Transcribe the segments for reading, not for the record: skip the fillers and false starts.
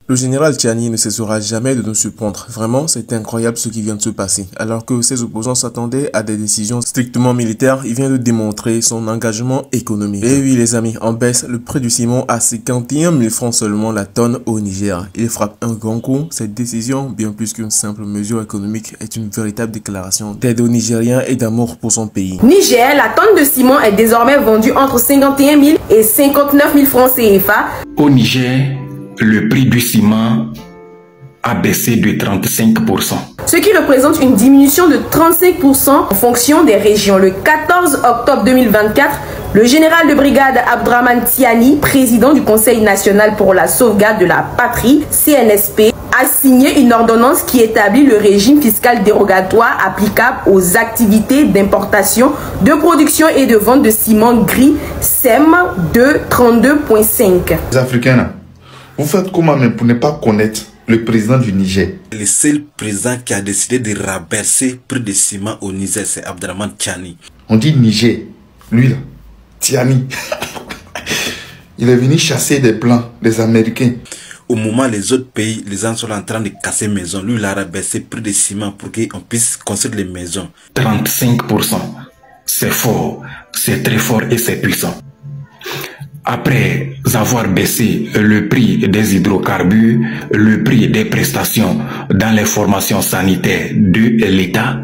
Le général Tchiani ne cessera jamais de nous surprendre. Vraiment, c'est incroyable ce qui vient de se passer. Alors que ses opposants s'attendaient à des décisions strictement militaires, il vient de démontrer son engagement économique. Et oui les amis, en baisse, le prix du ciment à 51 000 francs seulement la tonne au Niger. Il frappe un grand coup. Cette décision, bien plus qu'une simple mesure économique, est une véritable déclaration d'aide aux Nigériens et d'amour pour son pays. Niger, la tonne de ciment est désormais vendue entre 51 000 et 59 000 francs CFA. Au Niger, le prix du ciment a baissé de 35%. Ce qui représente une diminution de 35% en fonction des régions. Le 14 octobre 2024, le général de brigade Abdraman Tiani, président du Conseil national pour la sauvegarde de la patrie, CNSP, a signé une ordonnance qui établit le régime fiscal dérogatoire applicable aux activités d'importation, de production et de vente de ciment gris SEM 232.5. Les Africains, là, vous faites comment même pour ne pas connaître le président du Niger? Le seul président qui a décidé de rabaisser le prix de ciment au Niger, c'est Abdraman Tiani. On dit Niger. Lui là, Tiani. Il est venu chasser des Blancs, des Américains. Au moment les autres pays, les gens sont en train de casser maisons. Lui, il a rabaissé le prix de ciment pour qu'on puisse construire les maisons. 35%. C'est fort, c'est très fort et c'est puissant. Après avoir baissé le prix des hydrocarbures, le prix des prestations dans les formations sanitaires de l'État,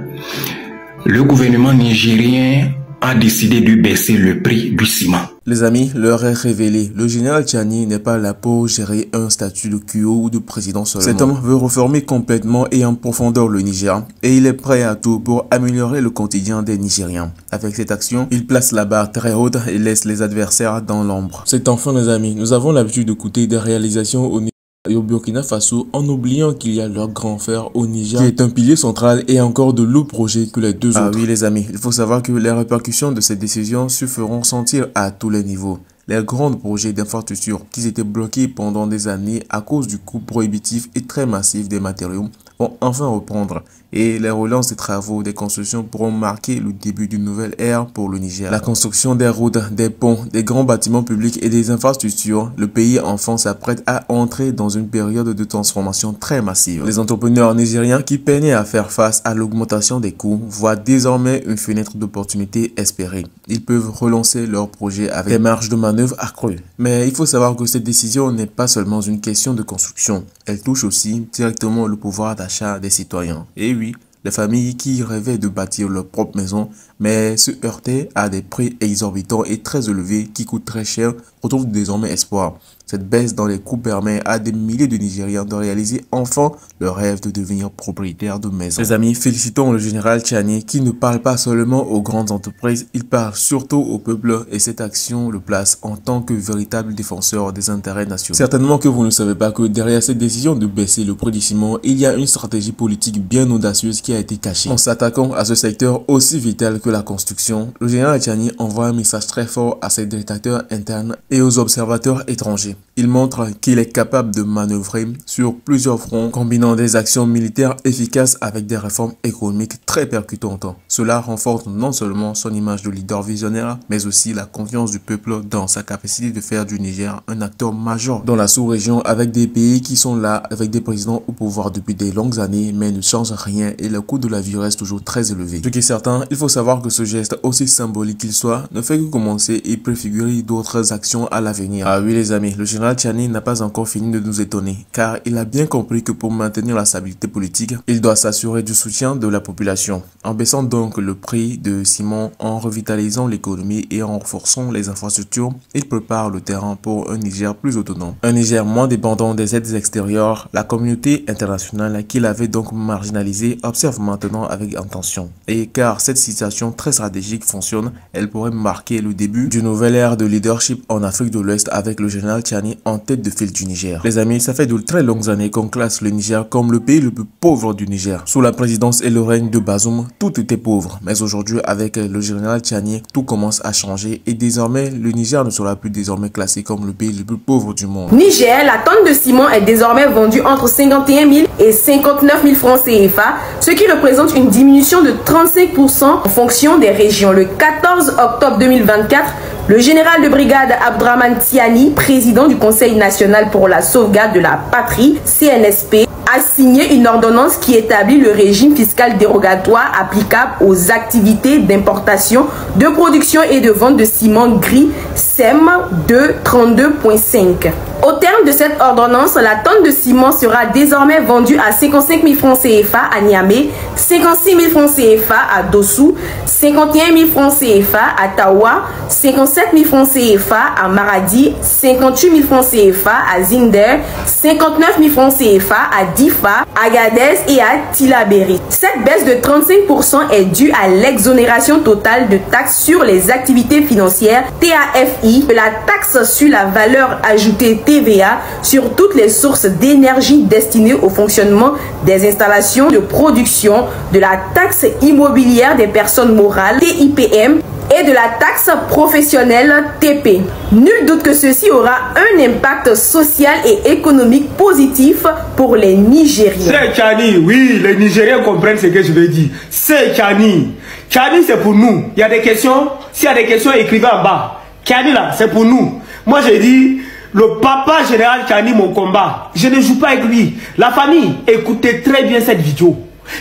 le gouvernement nigérien a décidé de baisser le prix du ciment. Les amis, l'heure est révélée. Le général Tchiani n'est pas là pour gérer un statut de QO ou de président seulement. Cet homme veut reformer complètement et en profondeur le Niger et il est prêt à tout pour améliorer le quotidien des Nigériens. Avec cette action, il place la barre très haute et laisse les adversaires dans l'ombre. C'est enfin les amis, nous avons l'habitude d'écouter des réalisations au Niger et au Burkina Faso en oubliant qu'il y a leur grand frère au Niger qui est un pilier central et encore de lourds projets que les deux autres. Ah oui les amis, il faut savoir que les répercussions de cette décision se feront sentir à tous les niveaux. Les grands projets d'infrastructure qui étaient bloqués pendant des années à cause du coût prohibitif et très massif des matériaux vont enfin reprendre et les relances des travaux des constructions pourront marquer le début d'une nouvelle ère pour le Niger. La construction des routes, des ponts, des grands bâtiments publics et des infrastructures, le pays enfin s'apprête à entrer dans une période de transformation très massive. Les entrepreneurs nigériens qui peinaient à faire face à l'augmentation des coûts voient désormais une fenêtre d'opportunité espérée. Ils peuvent relancer leurs projets avec des marges de manœuvre accrues. Mais il faut savoir que cette décision n'est pas seulement une question de construction. Elle touche aussi directement le pouvoir d'achat des citoyens. Et oui, les familles qui rêvaient de bâtir leur propre maison, mais se heurtaient à des prix exorbitants et très élevés qui coûtent très cher, retrouvent désormais espoir. Cette baisse dans les coûts permet à des milliers de Nigériens de réaliser enfin leur rêve de devenir propriétaire de maison. Les amis, félicitons le général Tchiani qui ne parle pas seulement aux grandes entreprises, il parle surtout au peuple et cette action le place en tant que véritable défenseur des intérêts nationaux. Certainement que vous ne savez pas que derrière cette décision de baisser le prix du ciment, il y a une stratégie politique bien audacieuse qui a été cachée. En s'attaquant à ce secteur aussi vital que la construction, le général Tchiani envoie un message très fort à ses détracteurs internes et aux observateurs étrangers. Il montre qu'il est capable de manœuvrer sur plusieurs fronts, combinant des actions militaires efficaces avec des réformes économiques très percutantes. Cela renforce non seulement son image de leader visionnaire, mais aussi la confiance du peuple dans sa capacité de faire du Niger un acteur majeur dans la sous-région avec des pays qui sont là, avec des présidents au pouvoir depuis des longues années, mais ne changent rien et le coût de la vie reste toujours très élevé. Ce qui est certain, il faut savoir que ce geste, aussi symbolique qu'il soit, ne fait que commencer et préfigurer d'autres actions à l'avenir. Ah oui les amis, le général Tchiani n'a pas encore fini de nous étonner, car il a bien compris que pour maintenir la stabilité politique, il doit s'assurer du soutien de la population. En baissant donc le prix de ciment, en revitalisant l'économie et en renforçant les infrastructures, il prépare le terrain pour un Niger plus autonome. Un Niger moins dépendant des aides extérieures. La communauté internationale qui l'avait donc marginalisé observe maintenant avec attention. Et car cette situation très stratégique fonctionne, elle pourrait marquer le début d'une nouvelle ère de leadership en Afrique de l'Ouest avec le général Tchiani en tête de file du Niger. Les amis, ça fait de très longues années qu'on classe le Niger comme le pays le plus pauvre du Niger. Sous la présidence et le règne de Bazoum, tout était pauvre. Mais aujourd'hui, avec le général Tchiani, tout commence à changer et désormais, le Niger ne sera plus désormais classé comme le pays le plus pauvre du monde. Niger, la tonne de ciment est désormais vendue entre 51 000 et 59 000 francs CFA, ce qui représente une diminution de 35% en fonction des régions. Le 14 octobre 2024, Le général de brigade Abdraman Tiani, président du Conseil national pour la sauvegarde de la patrie, CNSP, a signé une ordonnance qui établit le régime fiscal dérogatoire applicable aux activités d'importation, de production et de vente de ciment gris SEM 232.5. Au terme de cette ordonnance, la tonne de ciment sera désormais vendue à 55 000 francs CFA à Niamey, 56 000 francs CFA à Dossou, 51 000 francs CFA à Tawa, 57 000 francs CFA à Maradi, 58 000 francs CFA à Zinder, 59 000 francs CFA à Difa, Agadez et à Tilaberi. Cette baisse de 35% est due à l'exonération totale de taxes sur les activités financières TAFI, de la taxe sur la valeur ajoutée TVA sur toutes les sources d'énergie destinées au fonctionnement des installations de production, de la taxe immobilière des personnes morales TIPM et de la taxe professionnelle TP. Nul doute que ceci aura un impact social et économique positif pour les Nigériens. C'est Tiani, oui, les Nigériens comprennent ce que je veux dire. C'est Tiani. Tiani, c'est pour nous. Il y a des questions, s'il y a des questions, écrivez en bas. Tiani, là, c'est pour nous. Moi, j'ai dit, le papa général Tiani, mon combat. Je ne joue pas avec lui. La famille, écoutez très bien cette vidéo.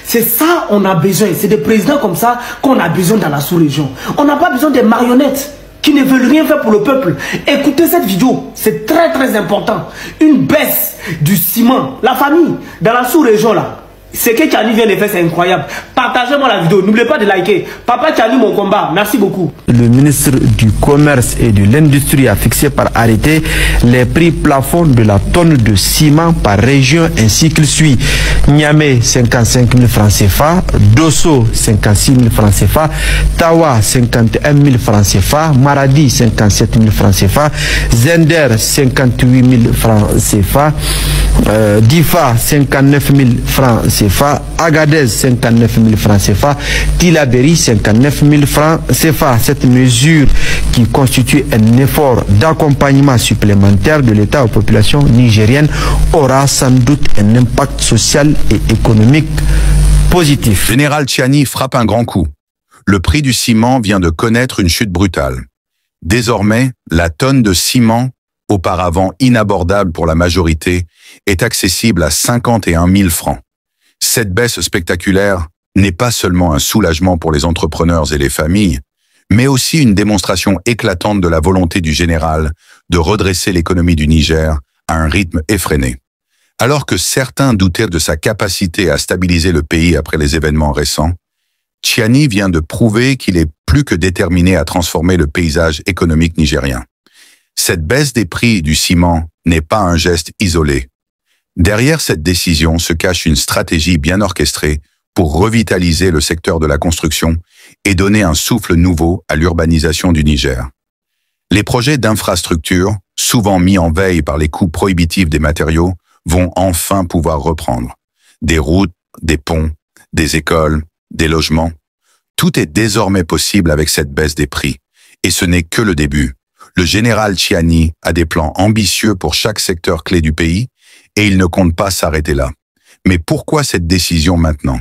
C'est ça on a besoin. C'est des présidents comme ça qu'on a besoin dans la sous-région. On n'a pas besoin des marionnettes qui ne veulent rien faire pour le peuple. Écoutez cette vidéo, c'est très très important. Une baisse du ciment. La famille, dans la sous-région là, ce que Tiani vient de faire, c'est incroyable. Partagez-moi la vidéo, n'oubliez pas de liker. Papa Tiani, mon combat, merci beaucoup. Le ministre du Commerce et de l'Industrie a fixé par arrêté les prix plafonds de la tonne de ciment par région ainsi qu'il suit. Niamey, 55 000 francs CFA, Dosso, 56 000 francs CFA, Tawa, 51 000 francs CFA, Maradi, 57 000 francs CFA, Zender, 58 000 francs CFA, Difa, 59 000 francs CFA, Agadez, 59 000 francs CFA, Tilaberi, 59 000 francs CFA. Cette mesure qui constitue un effort d'accompagnement supplémentaire de l'État aux populations nigériennes aura sans doute un impact social et économique positif. Général Tiani frappe un grand coup. Le prix du ciment vient de connaître une chute brutale. Désormais, la tonne de ciment, auparavant inabordable pour la majorité, est accessible à 51 000 francs. Cette baisse spectaculaire n'est pas seulement un soulagement pour les entrepreneurs et les familles, mais aussi une démonstration éclatante de la volonté du général de redresser l'économie du Niger à un rythme effréné. Alors que certains doutaient de sa capacité à stabiliser le pays après les événements récents, Tiani vient de prouver qu'il est plus que déterminé à transformer le paysage économique nigérien. Cette baisse des prix du ciment n'est pas un geste isolé. Derrière cette décision se cache une stratégie bien orchestrée pour revitaliser le secteur de la construction et donner un souffle nouveau à l'urbanisation du Niger. Les projets d'infrastructure, souvent mis en veille par les coûts prohibitifs des matériaux, vont enfin pouvoir reprendre. Des routes, des ponts, des écoles, des logements. Tout est désormais possible avec cette baisse des prix. Et ce n'est que le début. Le général Tiani a des plans ambitieux pour chaque secteur clé du pays et il ne compte pas s'arrêter là. Mais pourquoi cette décision maintenant?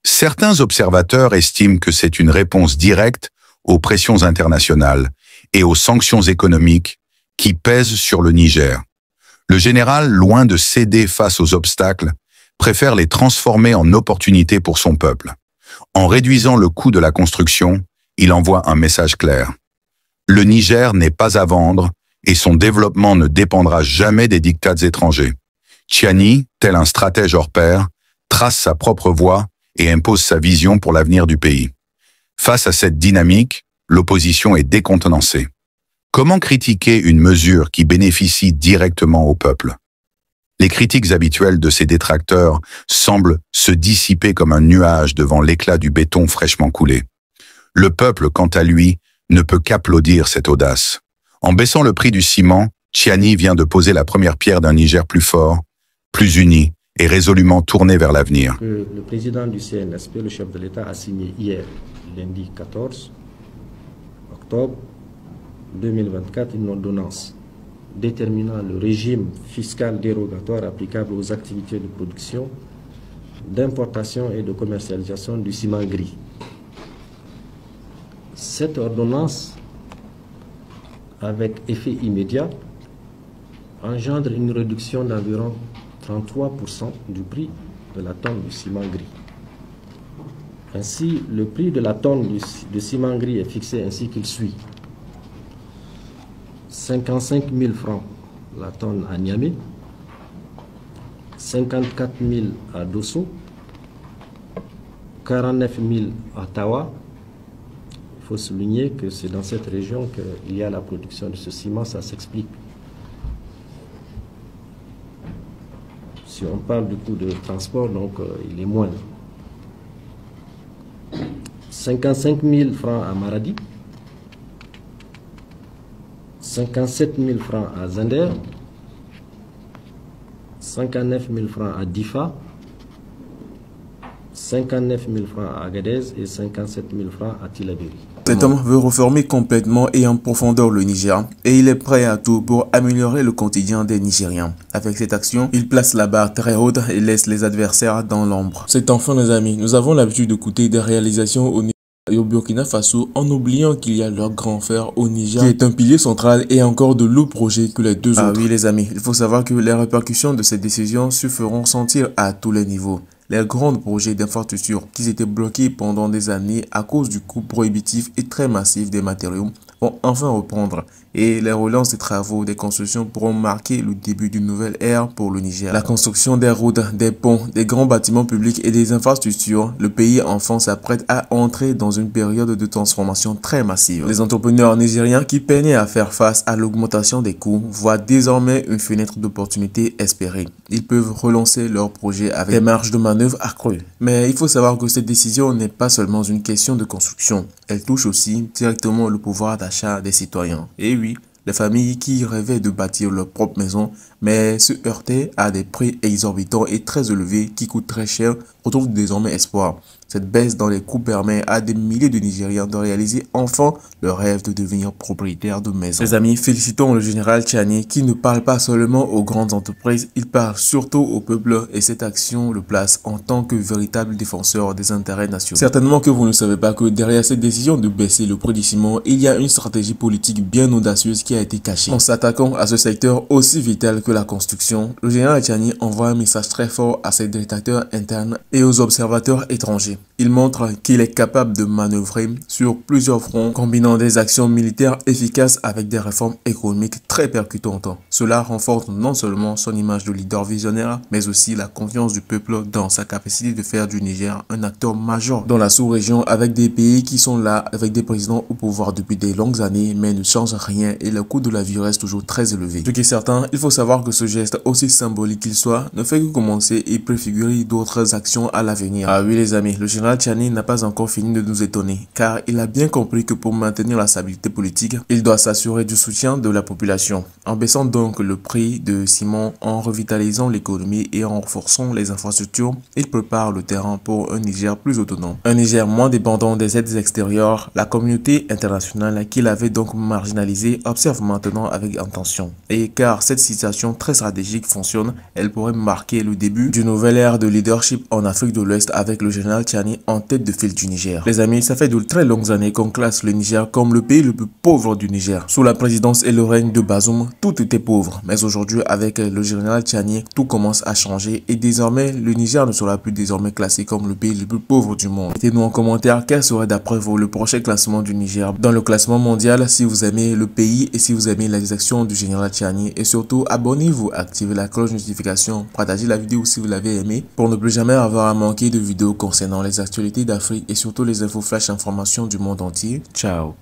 Certains observateurs estiment que c'est une réponse directe aux pressions internationales et aux sanctions économiques qui pèsent sur le Niger. Le général, loin de céder face aux obstacles, préfère les transformer en opportunités pour son peuple. En réduisant le coût de la construction, il envoie un message clair. Le Niger n'est pas à vendre et son développement ne dépendra jamais des diktats étrangers. Tiani, tel un stratège hors pair, trace sa propre voie et impose sa vision pour l'avenir du pays. Face à cette dynamique, l'opposition est décontenancée. Comment critiquer une mesure qui bénéficie directement au peuple? Les critiques habituelles de ses détracteurs semblent se dissiper comme un nuage devant l'éclat du béton fraîchement coulé. Le peuple, quant à lui, ne peut qu'applaudir cette audace. En baissant le prix du ciment, Tiani vient de poser la première pierre d'un Niger plus fort, plus uni et résolument tourné vers l'avenir. Le président du CNSP, le chef de l'État, a signé hier, lundi 14 octobre 2024, une ordonnance déterminant le régime fiscal dérogatoire applicable aux activités de production, d'importation et de commercialisation du ciment gris. Cette ordonnance avec effet immédiat, engendre une réduction d'environ 33% du prix de la tonne de ciment gris. Ainsi, le prix de la tonne de ciment gris est fixé ainsi qu'il suit. 55 000 francs la tonne à Niamey, 54 000 à Dosso, 49 000 à Tawa. Il faut souligner que c'est dans cette région qu'il y a la production de ce ciment, ça s'explique. Si on parle du coût de transport, donc il est moindre. 55 000 francs à Maradi, 57 000 francs à Zender, 59 000 francs à Difa, 59 000 francs à Agadez et 57 000 francs à Tillabéri. Cet homme veut reformer complètement et en profondeur le Niger et il est prêt à tout pour améliorer le quotidien des Nigériens. Avec cette action, il place la barre très haute et laisse les adversaires dans l'ombre. C'est enfin, les amis, nous avons l'habitude d'écouter des réalisations au Niger et au Burkina Faso en oubliant qu'il y a leur grand frère au Niger qui est un pilier central et encore de lourds projets que les deux autres. Ah oui les amis, il faut savoir que les répercussions de cette décision se feront sentir à tous les niveaux. Les grands projets d'infrastructure qui étaient bloqués pendant des années à cause du coût prohibitif et très massif des matériaux vont enfin reprendre et les relances des travaux des constructions pourront marquer le début d'une nouvelle ère pour le Niger. La construction des routes, des ponts, des grands bâtiments publics et des infrastructures, le pays enfin s'apprête à entrer dans une période de transformation très massive. Les entrepreneurs nigériens qui peinaient à faire face à l'augmentation des coûts voient désormais une fenêtre d'opportunité espérée. Ils peuvent relancer leurs projets avec des marges de manœuvre accrues. Mais il faut savoir que cette décision n'est pas seulement une question de construction. Elle touche aussi directement le pouvoir d'achat des citoyens. Et oui, les familles qui rêvaient de bâtir leur propre maison mais se heurtaient à des prix exorbitants et très élevés qui coûtent très cher retrouvent désormais espoir. Cette baisse dans les coûts permet à des milliers de Nigériens de réaliser enfin leur rêve de devenir propriétaire de maison. Les amis, félicitons le général Tchiani qui ne parle pas seulement aux grandes entreprises, il parle surtout au peuple et cette action le place en tant que véritable défenseur des intérêts nationaux. Certainement que vous ne savez pas que derrière cette décision de baisser le prix du ciment, il y a une stratégie politique bien audacieuse qui a été cachée. En s'attaquant à ce secteur aussi vital que la construction, le général Tchiani envoie un message très fort à ses détracteurs internes et aux observateurs étrangers. Il montre qu'il est capable de manœuvrer sur plusieurs fronts, combinant des actions militaires efficaces avec des réformes économiques très percutantes. Cela renforce non seulement son image de leader visionnaire, mais aussi la confiance du peuple dans sa capacité de faire du Niger un acteur majeur dans la sous-région avec des pays qui sont là, avec des présidents au pouvoir depuis des longues années, mais ne changent rien et le coût de la vie reste toujours très élevé. Ce qui est certain, il faut savoir que ce geste, aussi symbolique qu'il soit, ne fait que commencer et préfigurer d'autres actions à l'avenir. Ah oui les amis, le général Tchiani n'a pas encore fini de nous étonner, car il a bien compris que pour maintenir la stabilité politique, il doit s'assurer du soutien de la population. En baissant donc le prix de ciment, en revitalisant l'économie et en renforçant les infrastructures, il prépare le terrain pour un Niger plus autonome. Un Niger moins dépendant des aides extérieures. La communauté internationale qui l'avait donc marginalisé observe maintenant avec attention. Et car cette situation très stratégique fonctionne, elle pourrait marquer le début d'une nouvelle ère de leadership en Afrique de l'Ouest avec le général Tchiani en tête de file du Niger. Les amis, ça fait de très longues années qu'on classe le Niger comme le pays le plus pauvre du Niger. Sous la présidence et le règne de Bazoum, tout était pauvre. Mais aujourd'hui, avec le général Tchiani, tout commence à changer et désormais, le Niger ne sera plus désormais classé comme le pays le plus pauvre du monde. Mettez-nous en commentaire quel serait d'après vous le prochain classement du Niger dans le classement mondial si vous aimez le pays et si vous aimez les actions du général Tchiani. Et surtout, abonnez-vous, activez la cloche de notification, partagez la vidéo si vous l'avez aimé pour ne plus jamais avoir à manquer de vidéos concernant les actualités d'Afrique et surtout les infos flash informations du monde entier. Ciao.